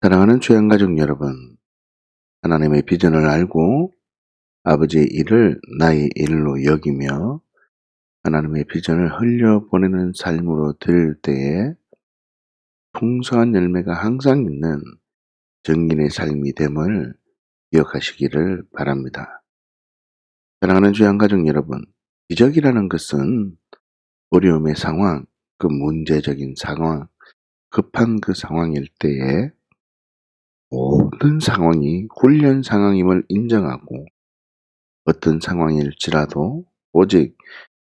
사랑하는 주양가족 여러분, 하나님의 비전을 알고 아버지의 일을 나의 일로 여기며 하나님의 비전을 흘려보내는 삶으로 들 때에 풍성한 열매가 항상 있는 증인의 삶이 됨을 기억하시기를 바랍니다. 사랑하는 주양가족 여러분, 기적이라는 것은 어려움의 상황, 그 문제적인 상황, 급한 그 상황일 때에 모든 상황이 훈련 상황임을 인정하고 어떤 상황일지라도 오직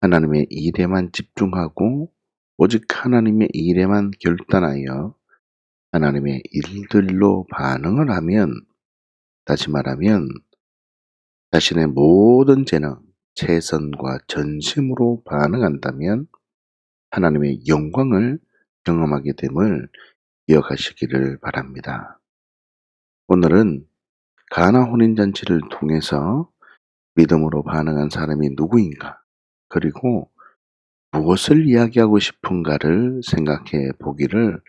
하나님의 일에만 집중하고 오직 하나님의 일에만 결단하여 하나님의 일들로 반응을 하면, 다시 말하면 자신의 모든 재능, 최선과 전심으로 반응한다면 하나님의 영광을 경험하게 됨을 기억하시기를 바랍니다. 오늘은 가나 혼인잔치를 통해서 믿음으로 반응한 사람이 누구인가, 그리고 무엇을 이야기하고 싶은가를 생각해 보기를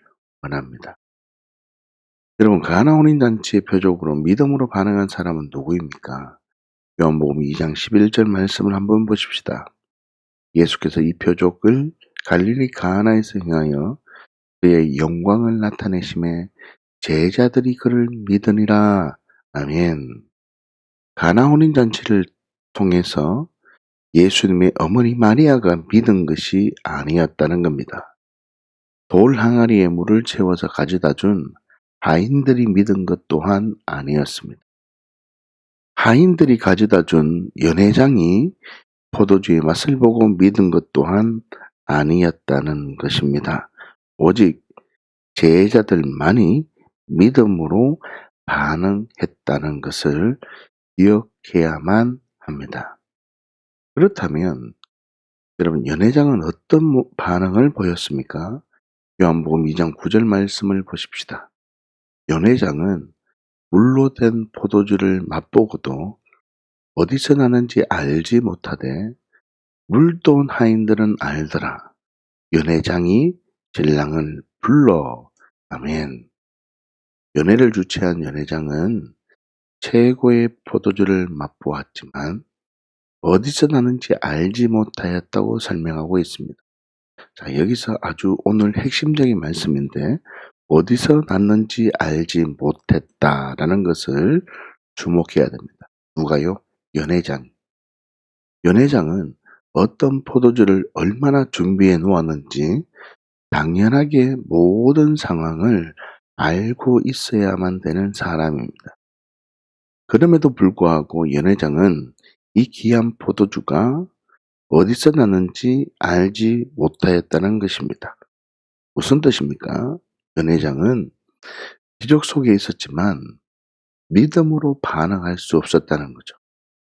원합니다. 여러분, 가나 혼인잔치의 표적으로 믿음으로 반응한 사람은 누구입니까? 요한복음 2장 11절 말씀을 한번 보십시다. 예수께서 이 표적을 갈릴리 가나에서 행하여 그의 영광을 나타내심에 제자들이 그를 믿으니라. 아멘. 가나 혼인잔치를 통해서 예수님의 어머니 마리아가 믿은 것이 아니었다는 겁니다. 돌 항아리에 물을 채워서 가져다 준 하인들이 믿은 것 또한 아니었습니다. 하인들이 가져다 준 연회장이 포도주의 맛을 보고 믿은 것 또한 아니었다는 것입니다. 오직 제자들만이 믿음으로 반응했다는 것을 기억해야만 합니다. 그렇다면 여러분, 연회장은 어떤 반응을 보였습니까? 요한복음 2장 9절 말씀을 보십시다. 연회장은 물로 된 포도주를 맛보고도 어디서 나는지 알지 못하되 물도 온 하인들은 알더라. 연회장이 신랑을 불러. 아멘. 연회를 주최한 연회장은 최고의 포도주를 맛보았지만 어디서 나는지 알지 못하였다고 설명하고 있습니다. 자, 여기서 아주 오늘 핵심적인 말씀인데, 어디서 났는지 알지 못했다라는 것을 주목해야 됩니다. 누가요? 연회장. 연회장은 어떤 포도주를 얼마나 준비해 놓았는지 당연하게 모든 상황을 알고 있어야만 되는 사람입니다. 그럼에도 불구하고 연회장은 이 귀한 포도주가 어디서 나는지 알지 못하였다는 것입니다. 무슨 뜻입니까? 연회장은 기적 속에 있었지만 믿음으로 반응할 수 없었다는 거죠.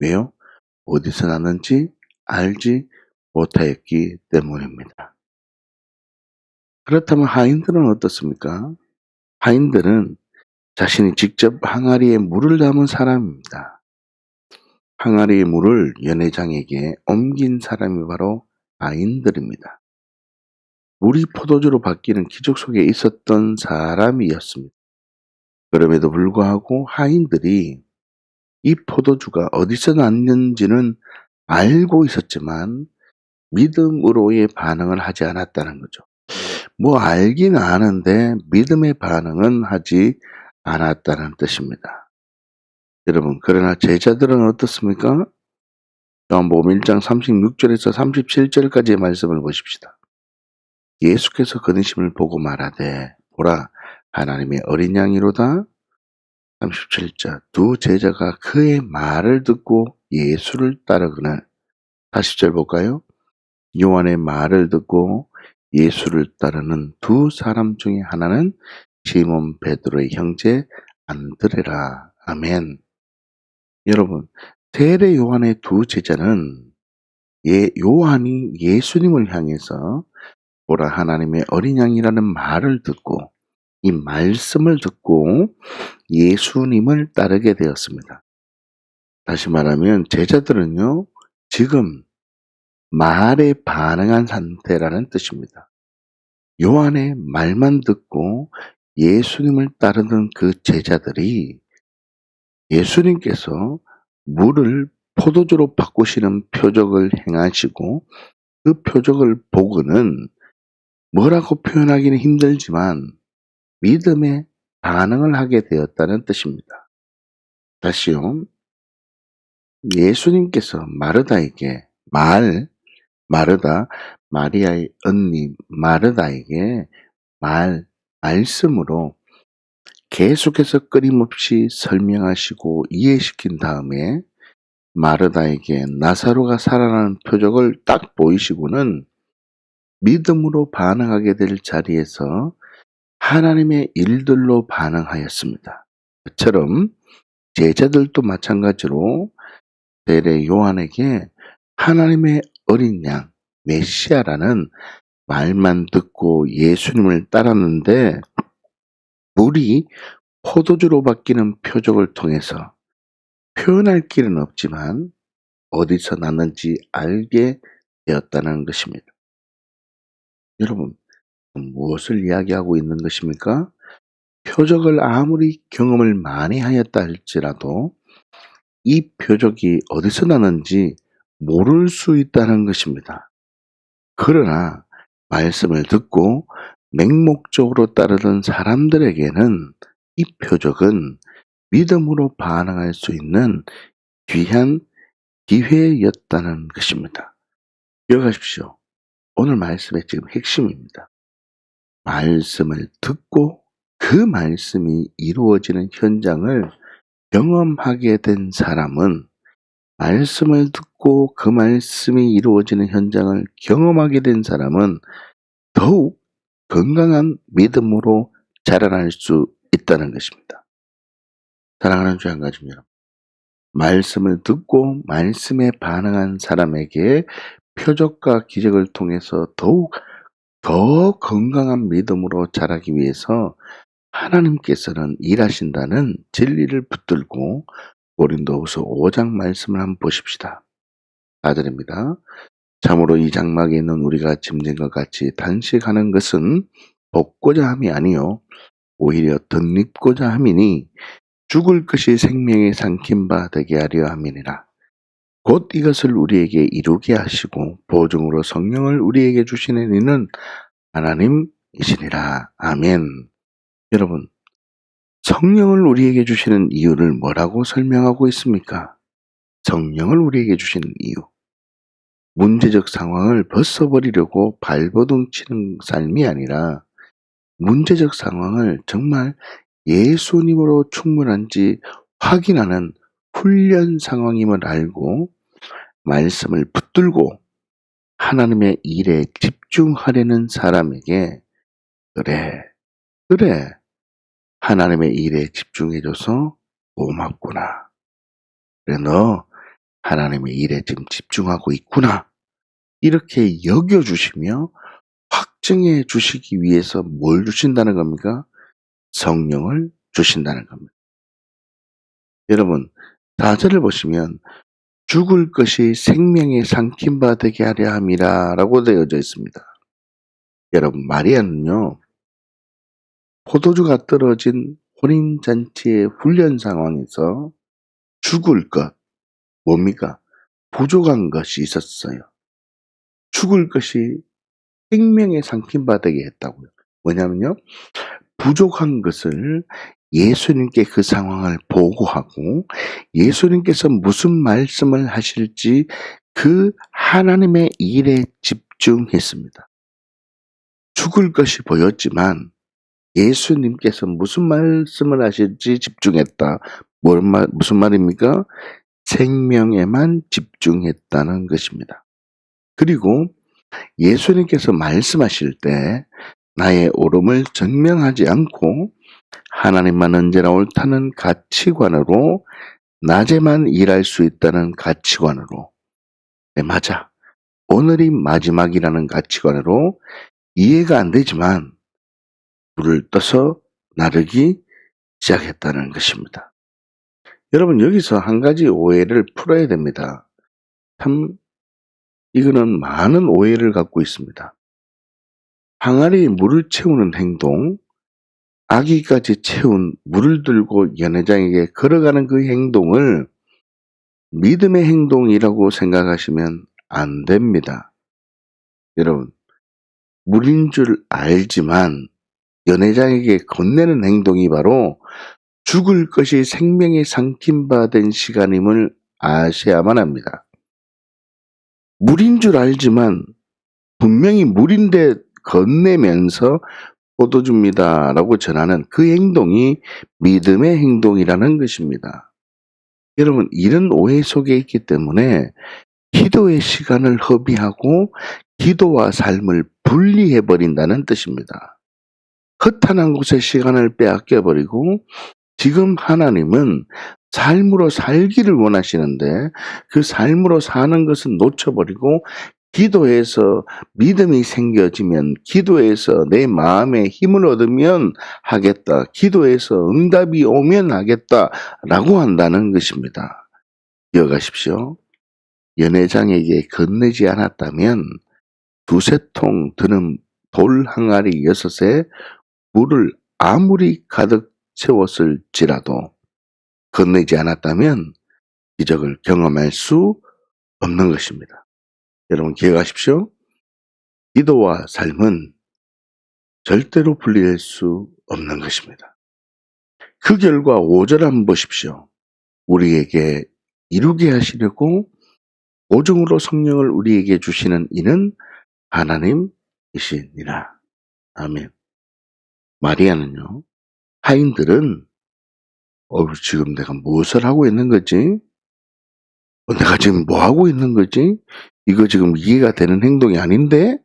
왜요? 어디서 나는지 알지 못하였기 때문입니다. 그렇다면 하인들은 어떻습니까? 하인들은 자신이 직접 항아리에 물을 담은 사람입니다. 항아리의 물을 연회장에게 옮긴 사람이 바로 하인들입니다. 물이 포도주로 바뀌는 기적 속에 있었던 사람이었습니다. 그럼에도 불구하고 하인들이 이 포도주가 어디서 났는지는 알고 있었지만 믿음으로의 반응을 하지 않았다는 거죠. 뭐 알긴 아는데 믿음의 반응은 하지 않았다는 뜻입니다. 여러분, 그러나 제자들은 어떻습니까? 요한복음 1장 36절에서 37절까지의 말씀을 보십시다. 예수께서 그니심을 보고 말하되 보라, 하나님의 어린 양이로다. 37절, 두 제자가 그의 말을 듣고 예수를 따르거늘. 40절 볼까요? 요한의 말을 듣고 예수를 따르는 두 사람 중에 하나는 시몬 베드로의 형제 안드레라. 아멘. 여러분, 세례 요한의 두 제자는 요한이 예수님을 향해서 보라, 하나님의 어린 양이라는 말을 듣고 이 말씀을 듣고 예수님을 따르게 되었습니다. 다시 말하면 제자들은요, 지금 말에 반응한 상태라는 뜻입니다. 요한의 말만 듣고 예수님을 따르던 그 제자들이 예수님께서 물을 포도주로 바꾸시는 표적을 행하시고 그 표적을 보고는 뭐라고 표현하기는 힘들지만 믿음의 반응을 하게 되었다는 뜻입니다. 다시요. 예수님께서 마르다에게 마르다, 마리아의 언니 마르다에게 말씀으로 계속해서 끊임없이 설명하시고 이해시킨 다음에 마르다에게 나사로가 살아나는 표적을 딱 보이시고는 믿음으로 반응하게 될 자리에서 하나님의 일들로 반응하였습니다. 그처럼 제자들도 마찬가지로 세례 요한에게 하나님의 어린 양 메시아라는 말만 듣고 예수님을 따랐는데 물이 포도주로 바뀌는 표적을 통해서 표현할 길은 없지만 어디서 났는지 알게 되었다는 것입니다. 여러분, 무엇을 이야기하고 있는 것입니까? 표적을 아무리 경험을 많이 하였다 할지라도 이 표적이 어디서 나는지 모를 수 있다는 것입니다. 그러나 말씀을 듣고 맹목적으로 따르던 사람들에게는 이 표적은 믿음으로 반응할 수 있는 귀한 기회였다는 것입니다. 기억하십시오. 오늘 말씀의 지금 핵심입니다. 말씀을 듣고 그 말씀이 이루어지는 현장을 경험하게 된 사람은 말씀을 듣고 그 말씀이 이루어지는 현장을 경험하게 된 사람은 더욱 건강한 믿음으로 자라날 수 있다는 것입니다. 사랑하는 주의 한 가지 여러분, 말씀을 듣고 말씀에 반응한 사람에게 표적과 기적을 통해서 더욱 더 건강한 믿음으로 자라기 위해서 하나님께서는 일하신다는 진리를 붙들고 고린도후서 5장 말씀을 한번 보십시다. 4절입니다. 참으로 이 장막에 있는 우리가 짐진 것 같이 단식하는 것은 벗고자 함이 아니요 오히려 덧입고자 함이니 죽을 것이 생명에 삼킨 바 되게 하려 함이니라. 곧 이것을 우리에게 이루게 하시고 보증으로 성령을 우리에게 주시는 이는 하나님이시니라. 아멘. 여러분, 성령을 우리에게 주시는 이유를 뭐라고 설명하고 있습니까? 성령을 우리에게 주시는 이유. 문제적 상황을 벗어버리려고 발버둥 치는 삶이 아니라 문제적 상황을 정말 예수님으로 충분한지 확인하는 훈련 상황임을 알고 말씀을 붙들고 하나님의 일에 집중하려는 사람에게 그래 하나님의 일에 집중해줘서 고맙구나. 그래 너 하나님의 일에 지금 집중하고 있구나. 이렇게 여겨주시며 확증해 주시기 위해서 뭘 주신다는 겁니까? 성령을 주신다는 겁니다. 여러분 4절을 보시면 죽을 것이 생명에 삼킨 바 되게 하려 함이라 라고 되어져 있습니다. 여러분 마리아는요 포도주가 떨어진 혼인잔치의 훈련 상황에서 죽을 것 뭡니까? 부족한 것이 있었어요. 죽을 것이 생명에 삼킨 바 되게 했다고요. 뭐냐면요 부족한 것을 예수님께 그 상황을 보고하고 예수님께서 무슨 말씀을 하실지 그 하나님의 일에 집중했습니다. 죽을 것이 보였지만 예수님께서 무슨 말씀을 하실지 집중했다. 무슨 말입니까? 생명에만 집중했다는 것입니다. 그리고 예수님께서 말씀하실 때 나의 옳음을 증명하지 않고 하나님만 언제나 옳다는 가치관으로 낮에만 일할 수 있다는 가치관으로 네, 맞아. 오늘이 마지막이라는 가치관으로 이해가 안 되지만 불을 떠서 나르기 시작했다는 것입니다. 여러분 여기서 한 가지 오해를 풀어야 됩니다. 참 이거는 많은 오해를 갖고 있습니다. 항아리에 물을 채우는 행동 아기까지 채운 물을 들고 연회장에게 걸어가는 그 행동을 믿음의 행동이라고 생각하시면 안 됩니다. 여러분, 물인 줄 알지만 연회장에게 건네는 행동이 바로 죽을 것이 생명에 삼킨 바 된 시간임을 아셔야만 합니다. 물인 줄 알지만 분명히 물인데 건네면서 포도주입니다 라고 전하는 그 행동이 믿음의 행동이라는 것입니다. 여러분, 이런 오해 속에 있기 때문에 기도의 시간을 허비하고 기도와 삶을 분리해버린다는 뜻입니다. 허탄한 곳에 시간을 빼앗겨버리고 지금 하나님은 삶으로 살기를 원하시는데 그 삶으로 사는 것은 놓쳐버리고 기도에서 믿음이 생겨지면 기도에서 내 마음에 힘을 얻으면 하겠다. 기도에서 응답이 오면 하겠다라고 한다는 것입니다. 기억하십시오. 연회장에게 건네지 않았다면 두세 통 드는 돌 항아리 6에 물을 아무리 가득 채웠을지라도 건네지 않았다면 기적을 경험할 수 없는 것입니다. 여러분 기억하십시오. 기도와 삶은 절대로 분리할 수 없는 것입니다. 그 결과 5절 한번 보십시오. 우리에게 이루게 하시려고 오종으로 성령을 우리에게 주시는 이는 하나님이시니라. 아멘. 마리아는요, 하인들은 지금 내가 무엇을 하고 있는 거지? 내가 지금 뭐 하고 있는 거지? 이거 지금 이해가 되는 행동이 아닌데?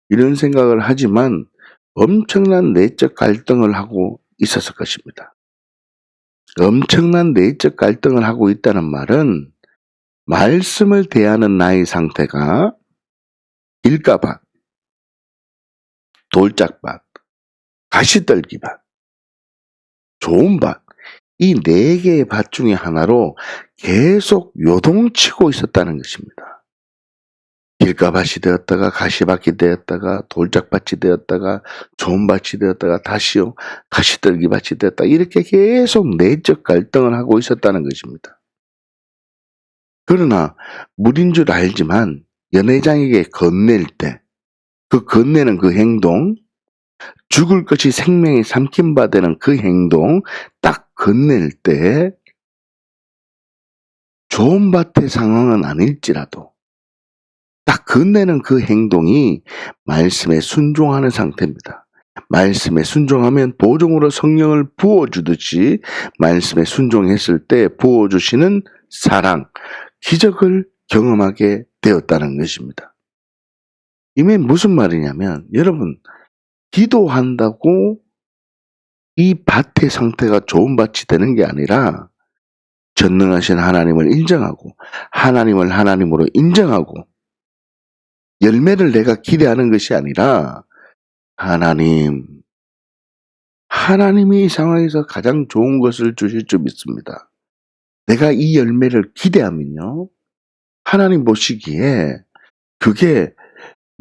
이런 생각을 하지만 엄청난 내적 갈등을 하고 있었을 것입니다. 엄청난 내적 갈등을 하고 있다는 말은 말씀을 대하는 나의 상태가 길가밭, 돌짝밭, 가시떨기밭, 좋은 밭, 이 4개의 밭 중에 하나로 계속 요동치고 있었다는 것입니다. 길가밭이 되었다가 가시밭이 되었다가 돌짝밭이 되었다가 좋은 밭이 되었다가 다시요 가시떨기밭이 되었다, 이렇게 계속 내적 갈등을 하고 있었다는 것입니다. 그러나 물인 줄 알지만 연회장에게 건넬 때 그 건네는 그 행동, 죽을 것이 생명에 삼킨 바 되는 그 행동 딱 건넬 때 좋은 밭의 상황은 아닐지라도 딱 건네는 그 행동이 말씀에 순종하는 상태입니다. 말씀에 순종하면 보종으로 성령을 부어주듯이 말씀에 순종했을 때 부어주시는 사랑, 기적을 경험하게 되었다는 것입니다. 이게 무슨 말이냐면, 여러분, 기도한다고 이 밭의 상태가 좋은 밭이 되는 게 아니라 전능하신 하나님을 인정하고 하나님을 하나님으로 인정하고 열매를 내가 기대하는 것이 아니라 하나님이 이 상황에서 가장 좋은 것을 주실 줄 믿습니다. 내가 이 열매를 기대하면요, 하나님 보시기에 그게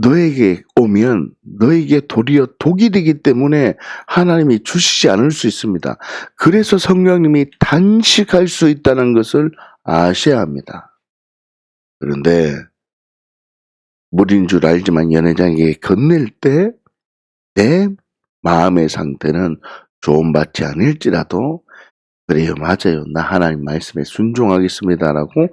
너에게 오면 너에게 도리어 독이 되기 때문에 하나님이 주시지 않을 수 있습니다. 그래서 성령님이 단식할 수 있다는 것을 아셔야 합니다. 그런데 물인 줄 알지만 연회장에게 건넬 때 내 마음의 상태는 좋은 밭이 아닐지라도 그래요, 맞아요, 나 하나님 말씀에 순종하겠습니다라고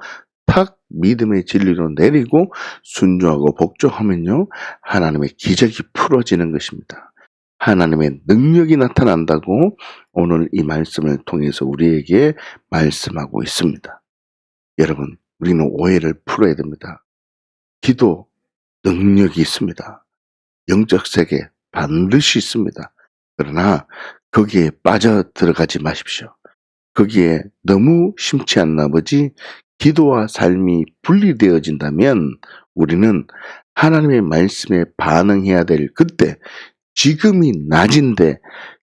탁 믿음의 진리로 내리고 순종하고 복종하면요, 하나님의 기적이 풀어지는 것입니다. 하나님의 능력이 나타난다고 오늘 이 말씀을 통해서 우리에게 말씀하고 있습니다. 여러분, 우리는 오해를 풀어야 됩니다. 기도 능력이 있습니다. 영적 세계 반드시 있습니다. 그러나 거기에 빠져 들어가지 마십시오. 거기에 너무 심취한 나머지 기도와 삶이 분리되어진다면 우리는 하나님의 말씀에 반응해야 될 그때, 지금이 낮인데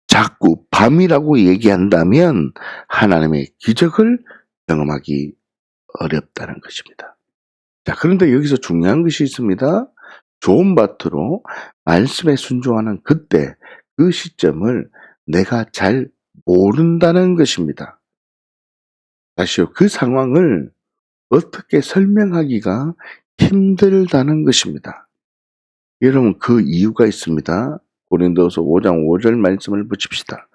자꾸 밤이라고 얘기한다면 하나님의 기적을 경험하기 어렵다는 것입니다. 자, 그런데 여기서 중요한 것이 있습니다. 좋은 밭으로 말씀에 순종하는 그때, 그 시점을 내가 잘 모른다는 것입니다. 다시요. 그 상황을 어떻게 설명하기가 힘들다는 것입니다. 여러분 그 이유가 있습니다. 고린도서 5장 5절 말씀을 보십시다.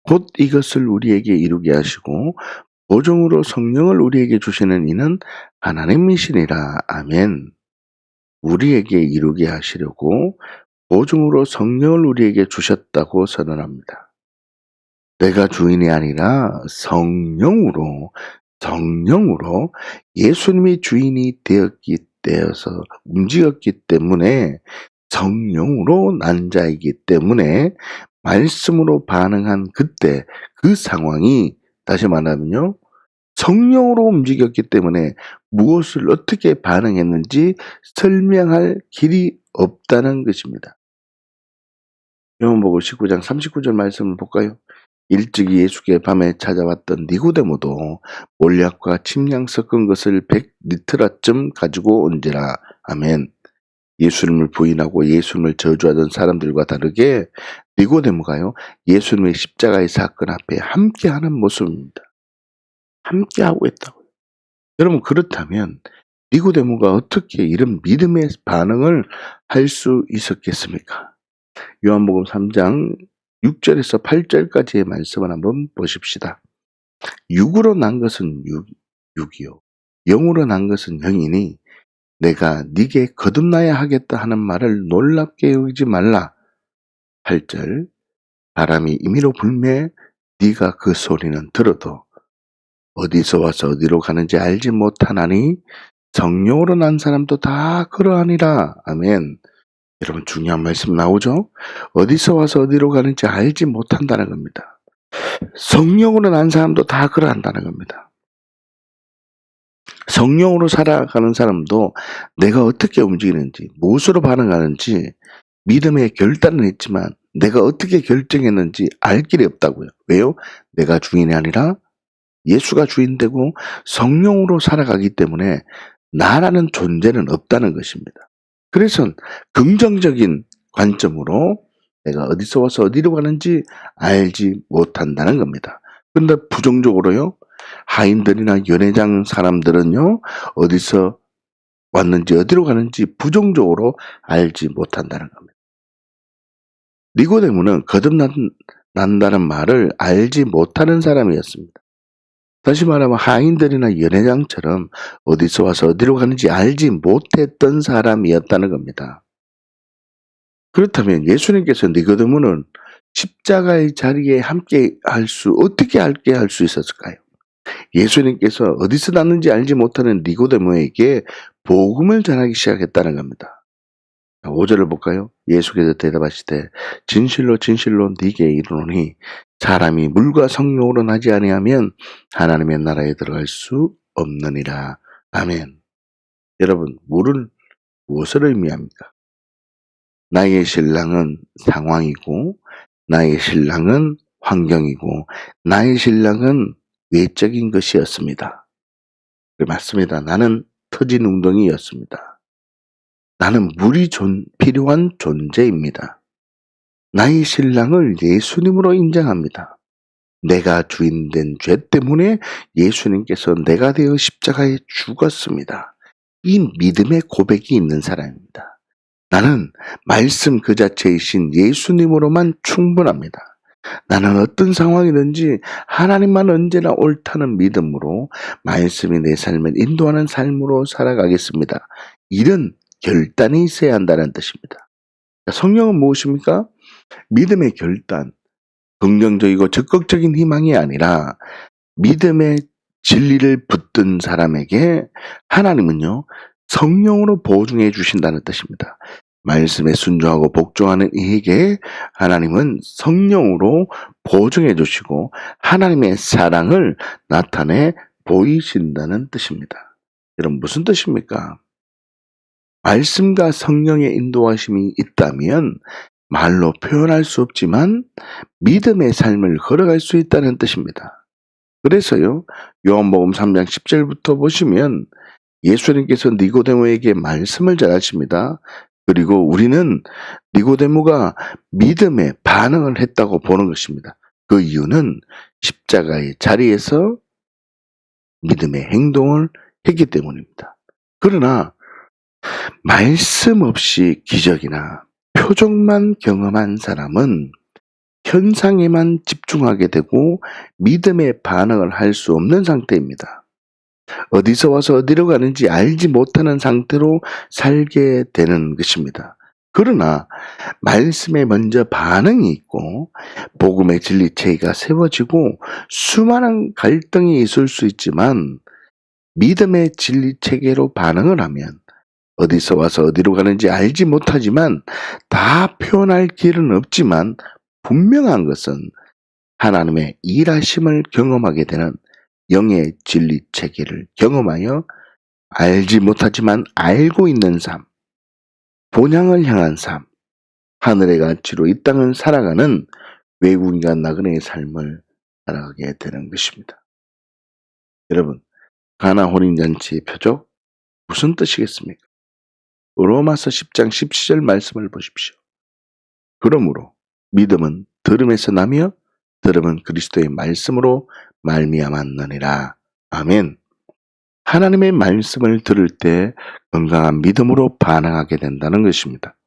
곧 이것을 우리에게 이루게 하시고 보증으로 성령을 우리에게 주시는 이는 하나님이시니라. 아멘. 우리에게 이루게 하시려고 보증으로 성령을 우리에게 주셨다고 선언합니다. 내가 주인이 아니라 성령으로 예수님이 주인이 되어서 움직였기 때문에 성령으로 난 자이기 때문에 말씀으로 반응한 그때 그 상황이 다시 말하면요. 성령으로 움직였기 때문에 무엇을 어떻게 반응했는지 설명할 길이 없다는 것입니다. 요한복음 19장 39절 말씀을 볼까요? 일찍이 예수께 밤에 찾아왔던 니고데모도 몰약과 침량 섞은 것을 100리터라쯤 가지고 온지라. 아멘. 예수님을 부인하고 예수님을 저주하던 사람들과 다르게 니고데모가요. 예수님의 십자가의 사건 앞에 함께하는 모습입니다. 함께하고 있다고요. 여러분 그렇다면 니고데모가 어떻게 이런 믿음의 반응을 할 수 있었겠습니까? 요한복음 3장 6절에서 8절까지의 말씀을 한번 보십시다. 육으로 난 것은 육이요 영으로 난 것은 영이니 내가 네게 거듭나야 하겠다 하는 말을 놀랍게 여기지 말라. 8절 바람이 임의로 불매 네가 그 소리는 들어도 어디서 와서 어디로 가는지 알지 못하나니 성령으로 난 사람도 다 그러하니라. 아멘. 여러분 중요한 말씀 나오죠? 어디서 와서 어디로 가는지 알지 못한다는 겁니다. 성령으로 난 사람도 다 그러한다는 겁니다. 성령으로 살아가는 사람도 내가 어떻게 움직이는지, 무엇으로 반응하는지 믿음의 결단은 있지만 내가 어떻게 결정했는지 알 길이 없다고요. 왜요? 내가 주인이 아니라 예수가 주인되고 성령으로 살아가기 때문에 나라는 존재는 없다는 것입니다. 그래서 긍정적인 관점으로 내가 어디서 와서 어디로 가는지 알지 못한다는 겁니다. 그런데 부정적으로요. 하인들이나 연회장 사람들은요. 어디서 왔는지 어디로 가는지 부정적으로 알지 못한다는 겁니다. 니고데모는 거듭난다는 말을 알지 못하는 사람이었습니다. 다시 말하면 하인들이나 연회장처럼 어디서 와서 어디로 가는지 알지 못했던 사람이었다는 겁니다. 그렇다면 예수님께서 니고데모는 십자가의 자리에 어떻게 함께 할 수 있었을까요? 예수님께서 어디서 났는지 알지 못하는 니고데모에게 복음을 전하기 시작했다는 겁니다. 5절을 볼까요? 예수께서 대답하시되 진실로 진실로 네게 이르노니 사람이 물과 성령으로 나지 아니하면 하나님의 나라에 들어갈 수 없느니라. 아멘. 여러분 물은 무엇을 의미합니까? 나의 신랑은 상황이고 나의 신랑은 환경이고 나의 신랑은 외적인 것이었습니다. 맞습니다. 나는 터진 웅덩이였습니다. 나는 물이 필요한 존재입니다. 나의 신랑을 예수님으로 인정합니다. 내가 주인된 죄 때문에 예수님께서 내가 되어 십자가에 죽었습니다. 이 믿음의 고백이 있는 사람입니다. 나는 말씀 그 자체이신 예수님으로만 충분합니다. 나는 어떤 상황이든지 하나님만 언제나 옳다는 믿음으로 말씀이 내 삶을 인도하는 삶으로 살아가겠습니다. 이런 결단이 있어야 한다는 뜻입니다. 성령은 무엇입니까? 믿음의 결단, 긍정적이고 적극적인 희망이 아니라 믿음의 진리를 붙든 사람에게 하나님은요 성령으로 보증해 주신다는 뜻입니다. 말씀에 순종하고 복종하는 이에게 하나님은 성령으로 보증해 주시고 하나님의 사랑을 나타내 보이신다는 뜻입니다. 여러분 무슨 뜻입니까? 말씀과 성령의 인도하심이 있다면 말로 표현할 수 없지만 믿음의 삶을 걸어갈 수 있다는 뜻입니다. 그래서요 요한복음 3장 10절부터 보시면 예수님께서 니고데모에게 말씀을 전하십니다. 그리고 우리는 니고데모가 믿음의 반응을 했다고 보는 것입니다. 그 이유는 십자가의 자리에서 믿음의 행동을 했기 때문입니다. 그러나 말씀 없이 기적이나 표적만 경험한 사람은 현상에만 집중하게 되고 믿음의 반응을 할 수 없는 상태입니다. 어디서 와서 어디로 가는지 알지 못하는 상태로 살게 되는 것입니다. 그러나 말씀에 먼저 반응이 있고 복음의 진리체계가 세워지고 수많은 갈등이 있을 수 있지만 믿음의 진리체계로 반응을 하면 어디서 와서 어디로 가는지 알지 못하지만 다 표현할 길은 없지만 분명한 것은 하나님의 일하심을 경험하게 되는 영의 진리 체계를 경험하여 알지 못하지만 알고 있는 삶, 본향을 향한 삶, 하늘의 가치로 이 땅을 살아가는 외국인과 나그네의 삶을 살아가게 되는 것입니다. 여러분, 가나 혼인잔치의 표적 무슨 뜻이겠습니까? 로마서 10장 17절 말씀을 보십시오. 그러므로 믿음은 들음에서 나며 들음은 그리스도의 말씀으로 말미암았느니라. 아멘. 하나님의 말씀을 들을 때 건강한 믿음으로 반응하게 된다는 것입니다.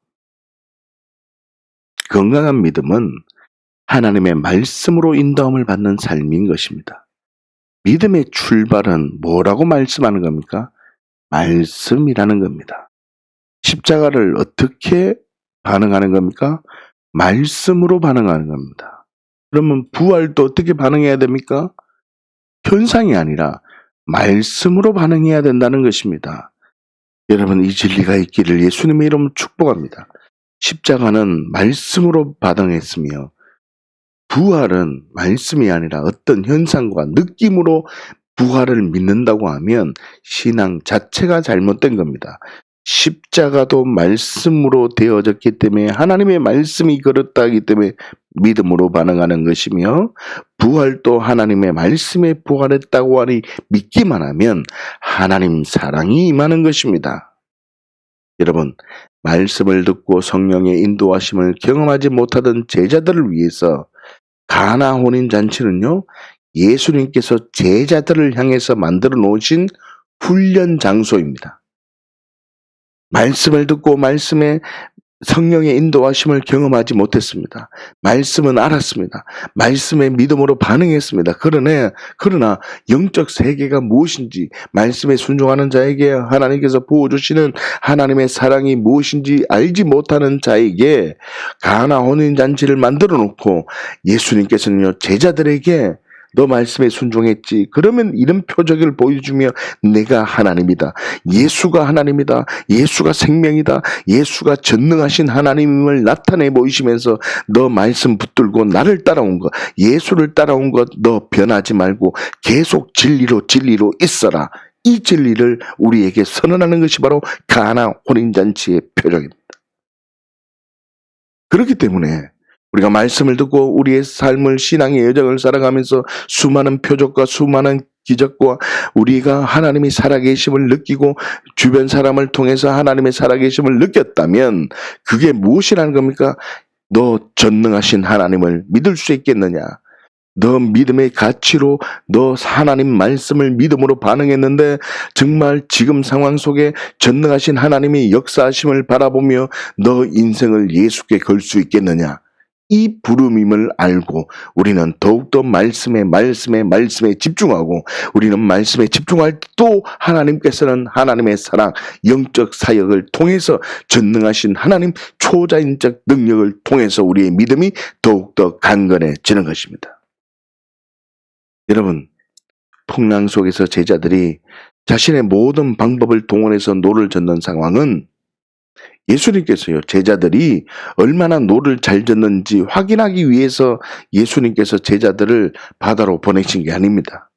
건강한 믿음은 하나님의 말씀으로 인도함을 받는 삶인 것입니다. 믿음의 출발은 뭐라고 말씀하는 겁니까? 말씀이라는 겁니다. 십자가를 어떻게 반응하는 겁니까? 말씀으로 반응하는 겁니다. 그러면 부활도 어떻게 반응해야 됩니까? 현상이 아니라 말씀으로 반응해야 된다는 것입니다. 여러분, 이 진리가 있기를 예수님의 이름으로 축복합니다. 십자가는 말씀으로 반응했으며 부활은 말씀이 아니라 어떤 현상과 느낌으로 부활을 믿는다고 하면 신앙 자체가 잘못된 겁니다. 십자가도 말씀으로 되어졌기 때문에 하나님의 말씀이 그렇다기 때문에 믿음으로 반응하는 것이며 부활도 하나님의 말씀에 부활했다고 하니 믿기만 하면 하나님 사랑이 임하는 것입니다. 여러분, 말씀을 듣고 성령의 인도하심을 경험하지 못하던 제자들을 위해서 가나 혼인잔치는요, 예수님께서 제자들을 향해서 만들어 놓으신 훈련 장소입니다. 말씀을 듣고 말씀에 성령의 인도하심을 경험하지 못했습니다. 말씀은 알았습니다. 말씀의 믿음으로 반응했습니다. 그러나 영적 세계가 무엇인지, 말씀에 순종하는 자에게 하나님께서 부어주시는 하나님의 사랑이 무엇인지 알지 못하는 자에게 가나 혼인잔치를 만들어 놓고 예수님께서는요, 제자들에게 너 말씀에 순종했지. 그러면 이런 표적을 보여주며 내가 하나님이다. 예수가 하나님이다. 예수가 생명이다. 예수가 전능하신 하나님을 나타내 보이시면서 너 말씀 붙들고 나를 따라온 것, 예수를 따라온 것 너 변하지 말고 계속 진리로 있어라. 이 진리를 우리에게 선언하는 것이 바로 가나 혼인잔치의 표적입니다. 그렇기 때문에 우리가 말씀을 듣고 우리의 삶을 신앙의 여정을 살아가면서 수많은 표적과 수많은 기적과 우리가 하나님이 살아계심을 느끼고 주변 사람을 통해서 하나님의 살아계심을 느꼈다면 그게 무엇이라는 겁니까? 너 전능하신 하나님을 믿을 수 있겠느냐? 너 믿음의 가치로 너 하나님 말씀을 믿음으로 반응했는데 정말 지금 상황 속에 전능하신 하나님이 역사하심을 바라보며 너 인생을 예수께 걸 수 있겠느냐? 이 부름임을 알고 우리는 더욱더 말씀에 집중하고 우리는 말씀에 집중할 때 또 하나님께서는 하나님의 사랑, 영적 사역을 통해서 전능하신 하나님 초자연적 능력을 통해서 우리의 믿음이 더욱더 강건해지는 것입니다. 여러분, 풍랑 속에서 제자들이 자신의 모든 방법을 동원해서 노를 젓는 상황은 예수님께서요, 제자들이 얼마나 노를 잘 젓는지 확인하기 위해서 예수님께서 제자들을 바다로 보내신 게 아닙니다.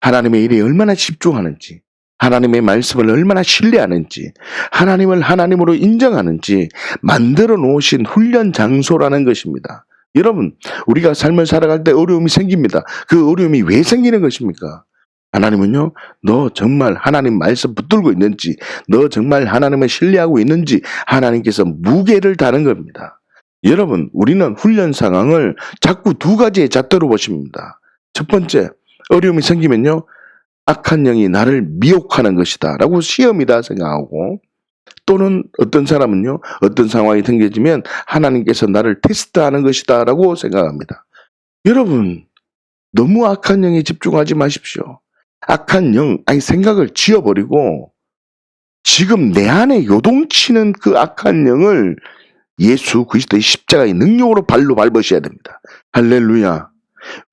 하나님의 일에 얼마나 집중하는지, 하나님의 말씀을 얼마나 신뢰하는지, 하나님을 하나님으로 인정하는지 만들어 놓으신 훈련 장소라는 것입니다. 여러분, 우리가 삶을 살아갈 때 어려움이 생깁니다. 그 어려움이 왜 생기는 것입니까? 하나님은요, 너 정말 하나님 말씀 붙들고 있는지, 너 정말 하나님을 신뢰하고 있는지 하나님께서 무게를 다는 겁니다. 여러분, 우리는 훈련 상황을 자꾸 두 가지의 잣대로 보십니다. 첫 번째, 어려움이 생기면요, 악한 영이 나를 미혹하는 것이다 라고 시험이다 생각하고, 또는 어떤 사람은요, 어떤 상황이 생겨지면 하나님께서 나를 테스트하는 것이다 라고 생각합니다. 여러분, 너무 악한 영에 집중하지 마십시오. 악한 영, 생각을 지워버리고 지금 내 안에 요동치는 그 악한 영을 예수 그리스도의 십자가의 능력으로 발로 밟으셔야 됩니다. 할렐루야.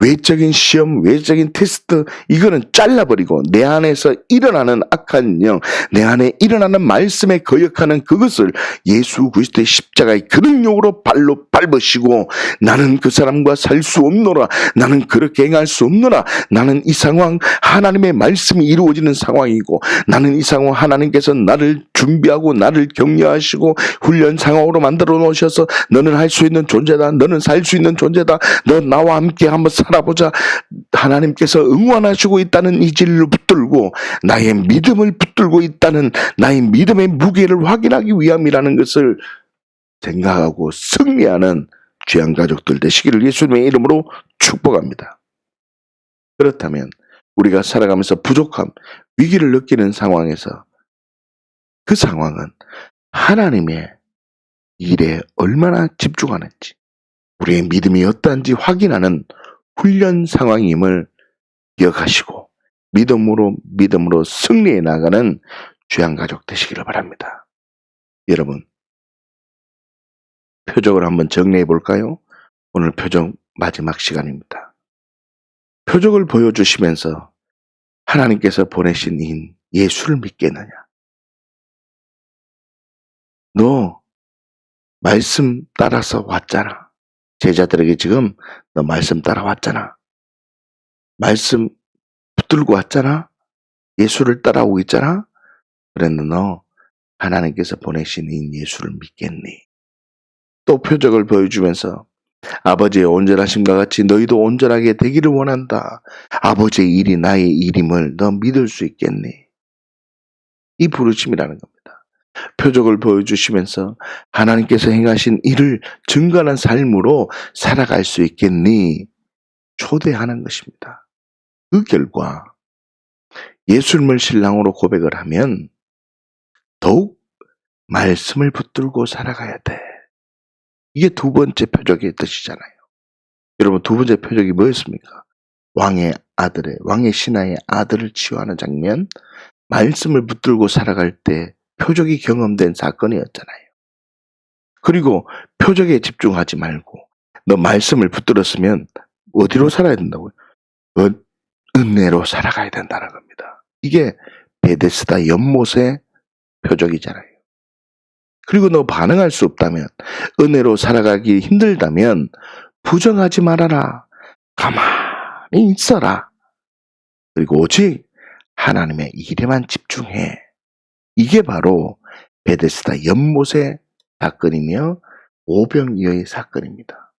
외적인 시험, 외적인 테스트, 이거는 잘라버리고 내 안에서 일어나는 악한 영, 내 안에 일어나는 말씀에 거역하는 그것을 예수 그리스도의 십자가의 그 능력으로 발로 밟으시고, 나는 그 사람과 살 수 없노라, 나는 그렇게 행할 수 없노라, 나는 이 상황 하나님의 말씀이 이루어지는 상황이고, 나는 이 상황 하나님께서 나를 준비하고 나를 격려하시고 훈련 상황으로 만들어 놓으셔서 너는 할 수 있는 존재다, 너는 살 수 있는 존재다, 너 나와 함께 한번 살아보자, 하나님께서 응원하시고 있다는 이 진리를 붙들고 나의 믿음을 붙들고 있다는 나의 믿음의 무게를 확인하기 위함이라는 것을 생각하고 승리하는 귀한 가족들 되시기를 예수님의 이름으로 축복합니다. 그렇다면 우리가 살아가면서 부족함, 위기를 느끼는 상황에서 그 상황은 하나님의 일에 얼마나 집중하는지, 우리의 믿음이 어떠한지 확인하는 훈련 상황임을 기억하시고 믿음으로 승리해 나가는 귀한 가족 되시기를 바랍니다. 여러분, 표적을 한번 정리해 볼까요? 오늘 표적 마지막 시간입니다. 표적을 보여주시면서 하나님께서 보내신 인 예수를 믿겠느냐? 너 말씀 따라서 왔잖아. 제자들에게 지금 너 말씀 따라왔잖아. 말씀 붙들고 왔잖아. 예수를 따라오고 있잖아. 그랬는데 너 하나님께서 보내신 인 예수를 믿겠니? 또 표적을 보여주면서 아버지의 온전하심과 같이 너희도 온전하게 되기를 원한다. 아버지의 일이 나의 일임을 너 믿을 수 있겠니? 이 부르심이라는 겁니다. 표적을 보여주시면서 하나님께서 행하신 일을 증거하는 삶으로 살아갈 수 있겠니? 초대하는 것입니다. 그 결과 예수님을 신랑으로 고백을 하면 더욱 말씀을 붙들고 살아가야 돼. 이게 두 번째 표적의 뜻이잖아요. 여러분, 두 번째 표적이 뭐였습니까? 왕의 신하의 아들을 치유하는 장면, 말씀을 붙들고 살아갈 때 표적이 경험된 사건이었잖아요. 그리고 표적에 집중하지 말고 너 말씀을 붙들었으면 어디로 살아야 된다고요? 은혜로 살아가야 된다는 겁니다. 이게 베데스다 연못의 표적이잖아요. 그리고 너 반응할 수 없다면, 은혜로 살아가기 힘들다면 부정하지 말아라. 가만히 있어라. 그리고 오직 하나님의 일에만 집중해. 이게 바로 베데스다 연못의 사건이며 오병이어의 사건입니다.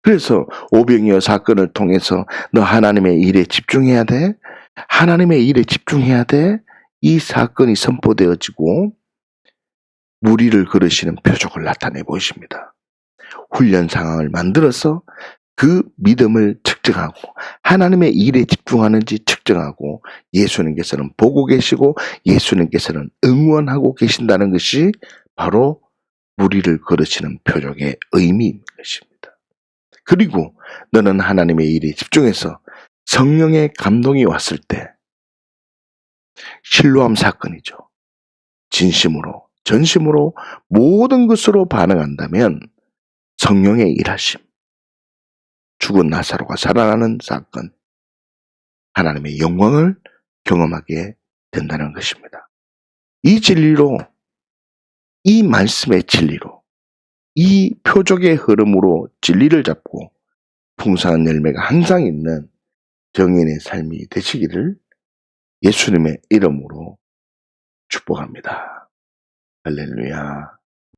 그래서 오병이어 사건을 통해서 너 하나님의 일에 집중해야 돼. 하나님의 일에 집중해야 돼. 이 사건이 선포되어지고 무리를 걸으시는 표적을 나타내 보십니다. 훈련 상황을 만들어서 그 믿음을 측정하고 하나님의 일에 집중하는지 측정하고 예수님께서는 보고 계시고 예수님께서는 응원하고 계신다는 것이 바로 무리를 걸으시는 표적의 의미인 것입니다. 그리고 너는 하나님의 일에 집중해서 성령의 감동이 왔을 때 실로암 사건이죠. 진심으로 전심으로 모든 것으로 반응한다면 성령의 일하심, 죽은 나사로가 살아나는 사건, 하나님의 영광을 경험하게 된다는 것입니다. 이 진리로, 이 말씀의 진리로, 이 표적의 흐름으로 진리를 잡고 풍성한 열매가 항상 있는 정인의 삶이 되시기를 예수님의 이름으로 축복합니다. 할렐루야.